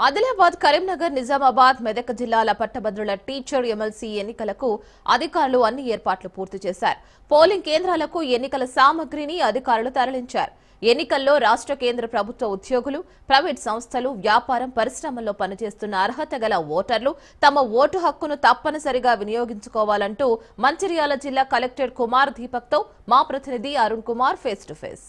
ఆదిలాబాద్, కరీంనగర్, నిజామాబాద్, మెదక్ జిల్లాల పట్టభద్రుల teacher MLC ఎన్నికలకు అధికారులు అన్ని ఏర్పాట్లు పూర్తి చేశారు. పోలింగ్ కేంద్రాలకు ఎన్నికల సామగ్రిని అధికారులు తరలించారు. ఎన్నికల్లో రాష్ట్ర కేంద్ర ప్రభుత్వ ఉద్యోగులు, ప్రైవేట్ సంస్థలు, వ్యాపారం, పరిశ్రమల్లో పనిచేస్తున్న అర్హత గల ఓటర్లు తమ ఓటు హక్కును తప్పనిసరిగా వినియోగించుకోవాలంటూ మంచిర్యాల జిల్లా కలెక్టర్ కుమార్ దీపక్తో మా ప్రతినిధి Arun Kumar face to face.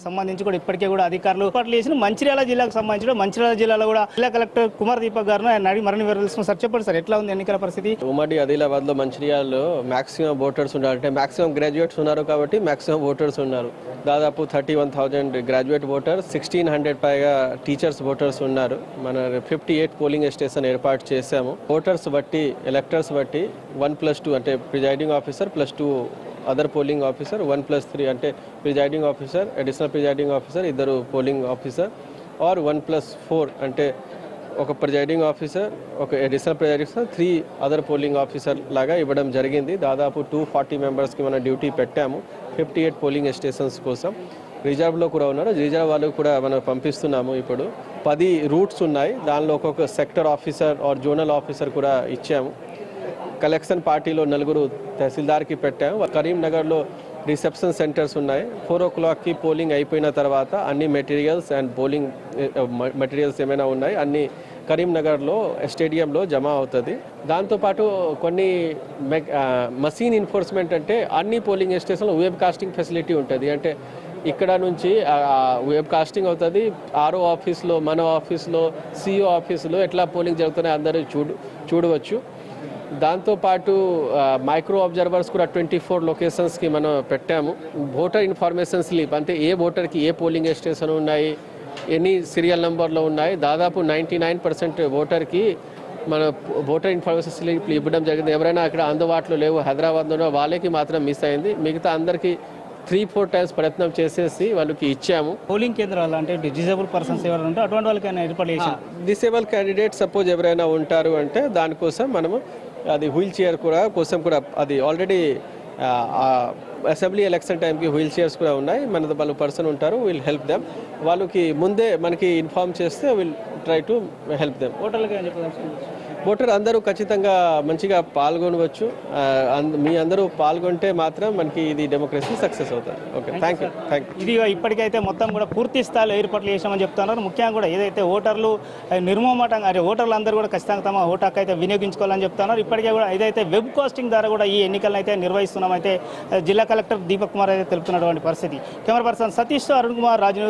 సంబంధించి కూడా ఇప్పటికే కూడా అధికారులు ఏర్పాట్లు చేసిన మంచిర్యాల జిల్లాకు సంబంధించిన మంచిర్యాల జిల్లాలో కూడా జిల్లా కలెక్టర్ కుమార్ దీపక్ గారు మరిన్ని వివరాలు సార్ చెప్పండి సార్, ఎట్లా ఉంది ఎన్నికల పరిస్థితి? ఉమ్మడి ఆదిలాబాద్ లో మంచిర్యాలలో మాక్సిమం ఓటర్స్ ఉన్నారు, అంటే మాక్సిమం గ్రాడ్యుయేట్స్ ఉన్నారు కాబట్టి మాక్సిమం ఓటర్స్ ఉన్నారు. దాదాపు 31,000 గ్రాడ్యుయేట్ ఓటర్స్, 1,600 పైగా టీచర్స్ ఓటర్స్ ఉన్నారు. మన 58 పోలింగ్ స్టేషన్ ఏర్పాటు చేశాము. ఓటర్స్ బట్టి, ఎలక్టర్స్ బట్టి 1+2 అంటే presiding officer +2 other polling officer, 1+3 అంటే presiding officer, additional presiding officer, ఇద్దరు పోలింగ్ ఆఫీసర్, ఆర్ 1+4 అంటే ఒక ప్రిజైడింగ్ ఆఫీసర్, ఒక additional presiding officer, 3 other polling officer లాగా ఇవ్వడం జరిగింది. దాదాపు 240 మెంబర్స్కి మనం డ్యూటీ పెట్టాము 58 పోలింగ్ స్టేషన్స్ కోసం. రిజర్వ్లో కూడా ఉన్నారు, రిజర్వ్ వాళ్ళకు కూడా మనం పంపిస్తున్నాము. ఇప్పుడు 10 రూట్స్ ఉన్నాయి, దానిలో ఒక్కొక్క sector officer or zonal officer కూడా ఇచ్చాము. కలెక్షన్ పార్టీలో 4 తహసీల్దార్కి పెట్టాము. కరీంనగర్లో రిసెప్షన్ సెంటర్స్ ఉన్నాయి. 4 o'clockకి పోలింగ్ అయిపోయిన తర్వాత అన్ని మెటీరియల్స్ అండ్ పోలింగ్ మెటీరియల్స్ ఏమైనా ఉన్నాయి అన్ని కరీంనగర్లో స్టేడియంలో జమ అవుతుంది. దాంతోపాటు కొన్ని మషీన్ ఎన్ఫోర్స్మెంట్ అంటే అన్ని పోలింగ్ స్టేషన్లో వెబ్ కాస్టింగ్ ఫెసిలిటీ ఉంటుంది. అంటే ఇక్కడ నుంచి వెబ్ కాస్టింగ్ అవుతుంది. ఆర్ఓ ఆఫీస్లో, మన ఆఫీస్లో, సిఓ ఆఫీస్లో ఎట్లా పోలింగ్ జరుగుతున్నాయి అందరూ చూడవచ్చు. దాంతోపాటు మైక్రో అబ్జర్వర్స్ కూడా 24 లొకేషన్స్కి మనం పెట్టాము. ఓటర్ ఇన్ఫర్మేషన్ స్లిప్ అంటే ఏ ఓటర్కి ఏ పోలింగ్ స్టేషన్ ఉన్నాయి, ఎన్ని సీరియల్ నెంబర్లో ఉన్నాయి, దాదాపు 99% ఓటర్కి మన ఓటర్ ఇన్ఫర్మేషన్ స్లిప్ ఇవ్వడం జరిగింది. ఎవరైనా అక్కడ అందుబాటులో లేవు, హైదరాబాద్లో వాళ్ళకి మాత్రం మిస్ అయింది. మిగతా అందరికీ 3-4 టైమ్స్ ప్రయత్నం చేసేసి వాళ్ళకి ఇచ్చాము. పోలింగ్ కేంద్రాలు అంటే డిజేబుల్ పర్సన్స్ ఎవరైనా ఉంటే అటువంటి వాళ్ళకైనా ఏర్పాటు చేశాం. డిసేబుల్ క్యాండిడేట్ సపోజ్ ఎవరైనా ఉంటారు అంటే దానికోసం మనము అది వీల్ చైర్ కోసం కూడా అది ఆల్రెడీ అసెంబ్లీ ఎలక్షన్ టైంకి వీల్ చైర్స్ కూడా ఉన్నాయి. మన వాళ్ళు పర్సన్ ఉంటారు, విల్ హెల్ప్ దెమ్. వాళ్ళకి ముందే మనకి ఇన్ఫార్మ్ చేస్తే will try to help them. Voter అందరూ ఖచ్చితంగా మంచిగా పాల్గొనవచ్చు. మీ అందరూ పాల్గొంటే మాత్రం మనకి ఇది డెమోక్రసీ సక్సెస్ అవుతుంది. Okay, thank you. ఇది ఇప్పటికైతే మొత్తం కూడా పూర్తి స్థాయిలో ఏర్పాట్లు చేసామని చెప్తున్నారు. ముఖ్యంగా కూడా ఏదైతే ఓటర్లు నిర్మోహమాటంగా ఓటర్లు అందరూ కూడా ఖచ్చితంగా తమ ఓటు హక్కు అయితే వినియోగించుకోవాలని చెప్తున్నారు. ఇప్పటికే కూడా ఏదైతే వెబ్ కాస్టింగ్ ద్వారా కూడా ఈ ఎన్నికలను అయితే నిర్వహిస్తున్నామైతే జిల్లా కలెక్టర్ దీపక్ కుమార్ అయితే తెలుపుతున్నటువంటి పరిస్థితి. కెమెరా పర్సన్ సతీష్, అరుణ్ కుమార్, రాజు.